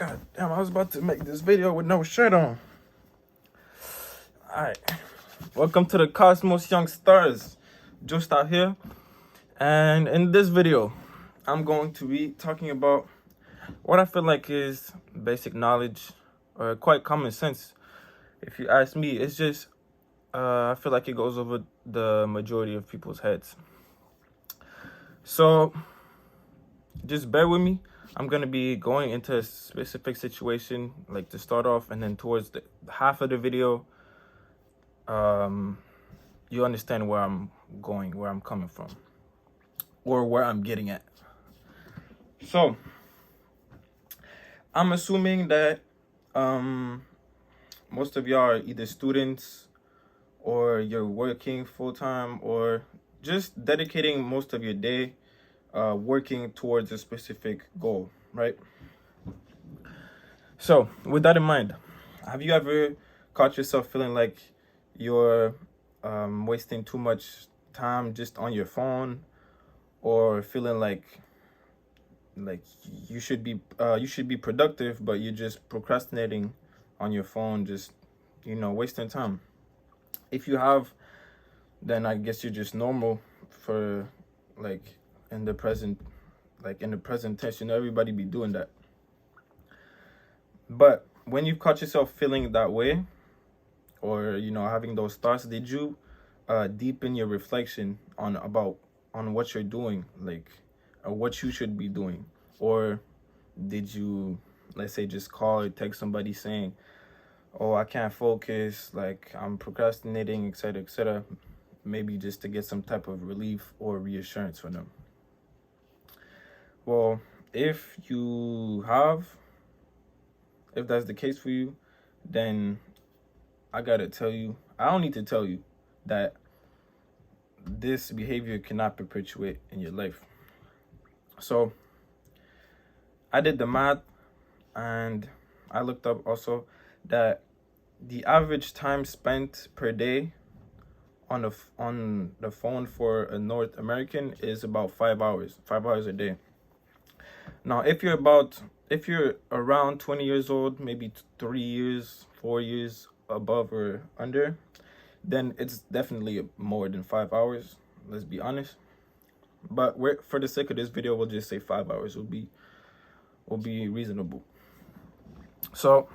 God damn, I was about to make this video with no shirt on. Alright. Welcome to the Cosmos Young Stars. Just out here. And in this video, I'm going to be talking about what I feel like is basic knowledge or quite common sense. If you ask me, it's just I feel like it goes over the majority of people's heads. So just bear with me. I'm going to be going into a specific situation, like to start off, and then towards the half of the video, you understand where I'm going, where I'm coming from, or where I'm getting at. So, I'm assuming that most of y'all are either students, or you're working full-time, or just dedicating most of your day working towards a specific goal, right? So with that in mind, have you ever caught yourself feeling like you're wasting too much time just on your phone, or feeling like you should be productive, but you're just procrastinating on your phone, just wasting time? If you have, then I guess you're just normal for in the present tense. Everybody be doing that. But when you've caught yourself feeling that way, or having those thoughts, did you deepen your reflection on what you're doing, or what you should be doing? Or did you, let's say, just call or text somebody saying, oh, I can't focus, like I'm procrastinating, etc., etc., maybe just to get some type of relief or reassurance from them? Well, if that's the case for you, then I don't need to tell you that this behavior cannot perpetuate in your life. So I did the math, and I looked up also that the average time spent per day on the phone for a North American is about 5 hours a day. Now, if you're around 20 years old, maybe 3 years, 4 years above or under, then it's definitely more than 5 hours. Let's be honest. But for the sake of this video, we'll just say 5 hours will be reasonable. So,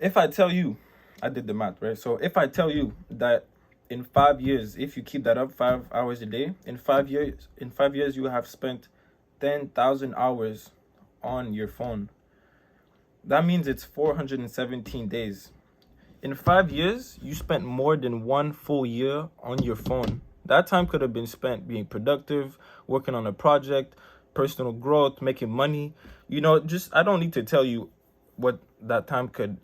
if I tell you, I did the math, right? So if I tell you that in 5 years, if you keep that up, 5 hours a day, in 5 years, you have spent 10,000 hours on your phone. That means it's 417 days. In 5 years, you spent more than 1 full year on your phone. That time could have been spent being productive, working on a project, personal growth, making money. I don't need to tell you what that time could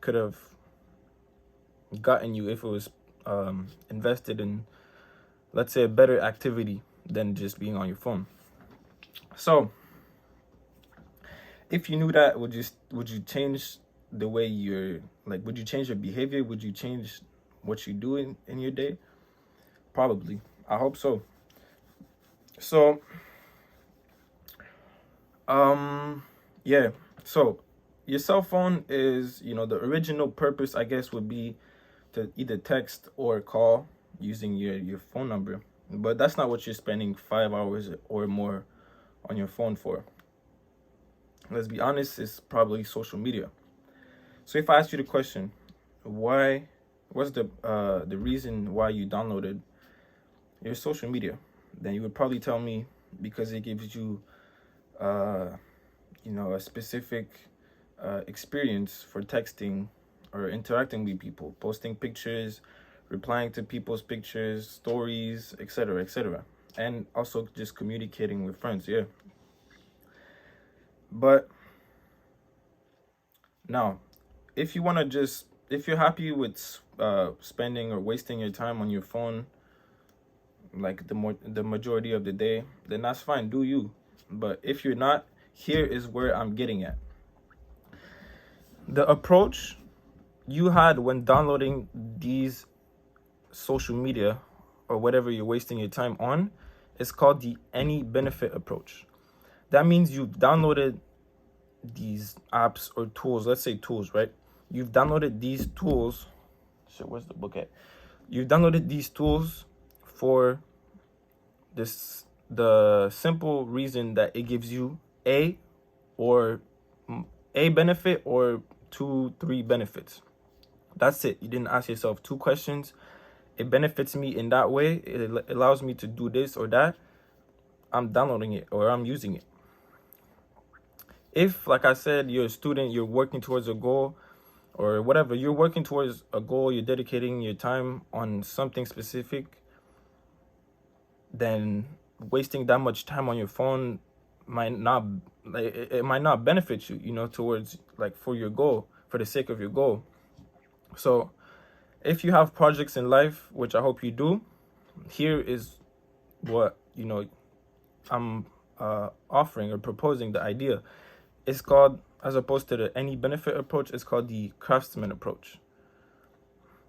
have gotten you if it was invested in, let's say, a better activity than just being on your phone. So if you knew that, would you change the way would you change your behavior? Would you change what you do in your day? Probably. I hope so. So yeah, so your cell phone is, the original purpose, I guess, would be to either text or call using your phone number. But that's not what you're spending 5 hours or more on your phone for. Let's be honest, it's probably social media. So if I ask you the question, what's the reason why you downloaded your social media, then you would probably tell me because it gives you a specific experience for texting or interacting with people, posting pictures, replying to people's pictures, stories, etc., etc., and also just communicating with friends. Yeah. But now, if you're happy with spending or wasting your time on your phone, like the majority of the day, then that's fine, do you. But if you're not, here is where I'm getting at. The approach you had when downloading these social media or whatever you're wasting your time on is called the any benefit approach. That means you downloaded these apps or tools. Let's say tools, right? You've downloaded these tools. So where's the book at? You've downloaded these tools for the simple reason that it gives you or a benefit or 2-3 benefits. That's it. You didn't ask yourself 2 questions. It benefits me in that way. It allows me to do this or that. I'm downloading it or I'm using it. If, like I said, you're a student, you're working towards a goal or whatever, you're working towards a goal, you're dedicating your time on something specific, then wasting that much time on your phone might not, like, it might not benefit you, towards, like, for your goal, for the sake of your goal. So if you have projects in life, which I hope you do, here is what, I'm offering or proposing the idea. It's called, as opposed to the any benefit approach, it's called the craftsman approach.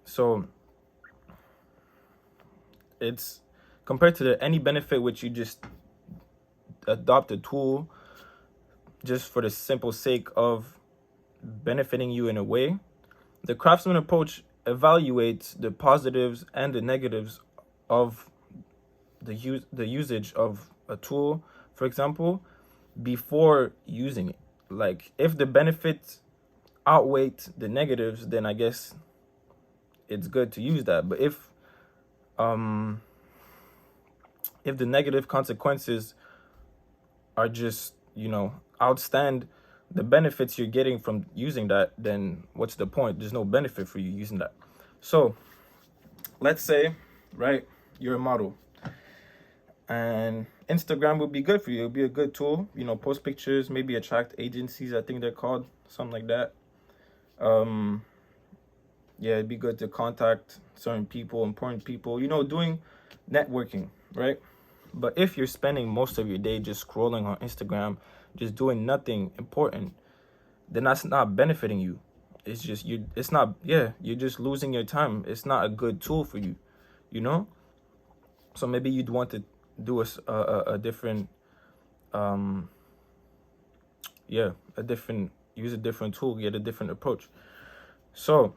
So it's compared to the any benefit, which you just adopt a tool just for the simple sake of benefiting you in a way. The craftsman approach evaluates the positives and the negatives of the usage of a tool, for example, before using it. Like, if the benefits outweigh the negatives, then I guess it's good to use that. But if the negative consequences are just, outstand the benefits you're getting from using that, then what's the point? There's no benefit for you using that. So let's say, right, you're a model and Instagram would be good for you. It'll be a good tool, post pictures, maybe attract agencies, I think they're called, something like that. Yeah, it'd be good to contact certain people, important people, doing networking, right? But if you're spending most of your day just scrolling on Instagram, just doing nothing important, then that's not benefiting you. It's just you're just losing your time. It's not a good tool for you, So maybe you'd want to do a different use a different tool, get a different approach. So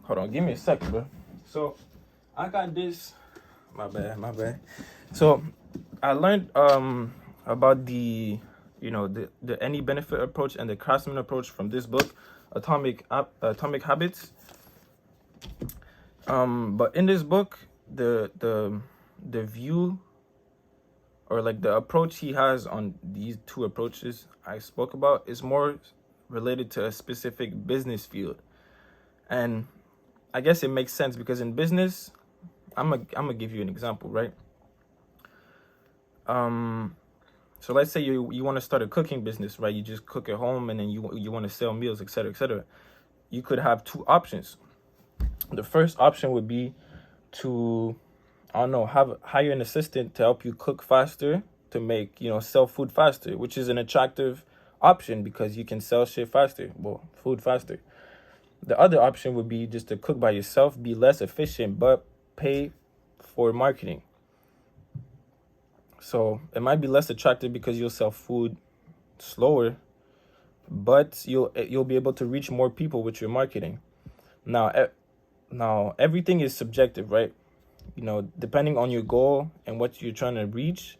hold on, give me a second, bro. So I got this. My bad. So I learned about the any benefit approach and the craftsman approach from this book, Atomic Habits. But in this book, the view, or like the approach he has on these 2 approaches I spoke about, is more related to a specific business field. And I guess it makes sense because in business, I'm gonna give you an example, right? So let's say you want to start a cooking business, right? You just cook at home and then you want to sell meals, etc., etc. You could have 2 options. The first option would be to, hire an assistant to help you cook faster, to make, sell food faster, which is an attractive option because you can sell food faster. The other option would be just to cook by yourself, be less efficient, but pay for marketing. So it might be less attractive because you'll sell food slower, but you'll be able to reach more people with your marketing. Now everything is subjective, right? Depending on your goal and what you're trying to reach,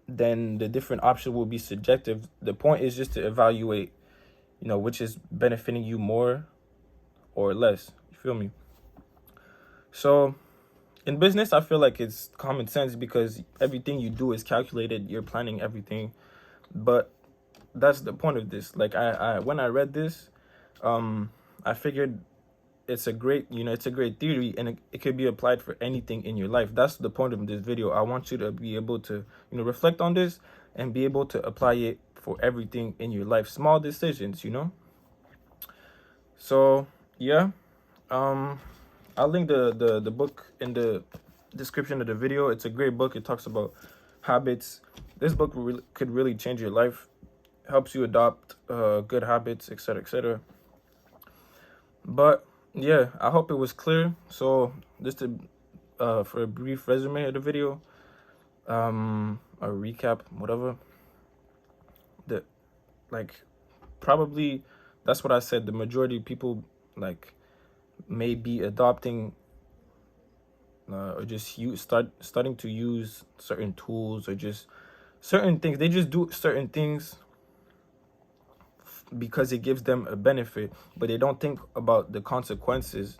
then the different option will be subjective. The point is just to evaluate, which is benefiting you more or less. You feel me? So in business, I feel like it's common sense because everything you do is calculated. You're planning everything. But that's the point of this. Like, I when I read this, I figured it's a great theory, and it could be applied for anything in your life. That's the point of this video. I want you to be able to, reflect on this and be able to apply it for everything in your life. Small decisions, So, yeah. I'll link the book in the description of the video. It's a great book. It talks about habits. This book could really change your life. Helps you adopt good habits, etc., etc. But yeah, I hope it was clear. So just for a brief resume of the video, or recap, whatever. The like probably that's what I said. The majority of people like may be adopting or just starting to use certain tools or just certain things. They just do certain things because it gives them a benefit, but they don't think about the consequences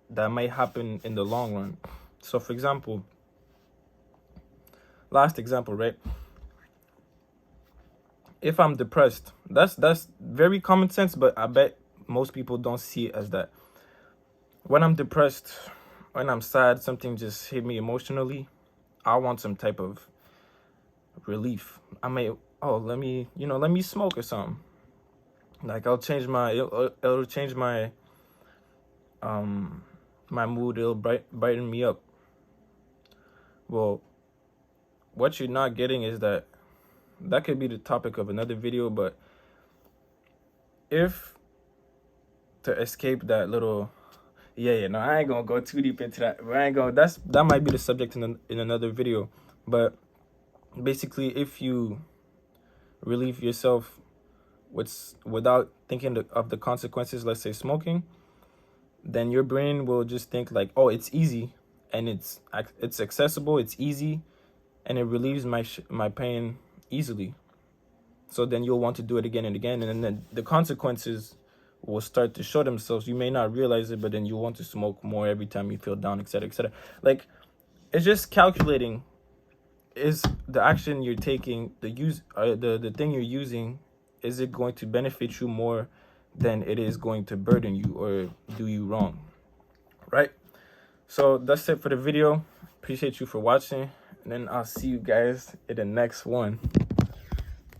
that might happen in the long run. So for example, last example, right? If I'm depressed, that's very common sense, but I bet most people don't see it as that. When I'm depressed, when I'm sad, something just hit me emotionally, I want some type of relief. I may, oh, let me smoke or something. Like it'll change my mood. It'll brighten me up. Well, what you're not getting is that could be the topic of another video, but if to escape that little, no, I ain't gonna go too deep into that. But I ain't gonna. That might be the subject in another video. But basically, if you relieve yourself without thinking of the consequences, let's say smoking, then your brain will just think like, oh, it's easy, and it's accessible, it's easy, and it relieves my pain easily. So then you'll want to do it again and again, and then the consequences will start to show themselves. You may not realize it, but then you want to smoke more every time you feel down, etc., etc. Like, it's just calculating. Is the action you're taking, the thing you're using, is it going to benefit you more than it is going to burden you or do you wrong, right? So that's it for the video. Appreciate you for watching, and then I'll see you guys in the next one.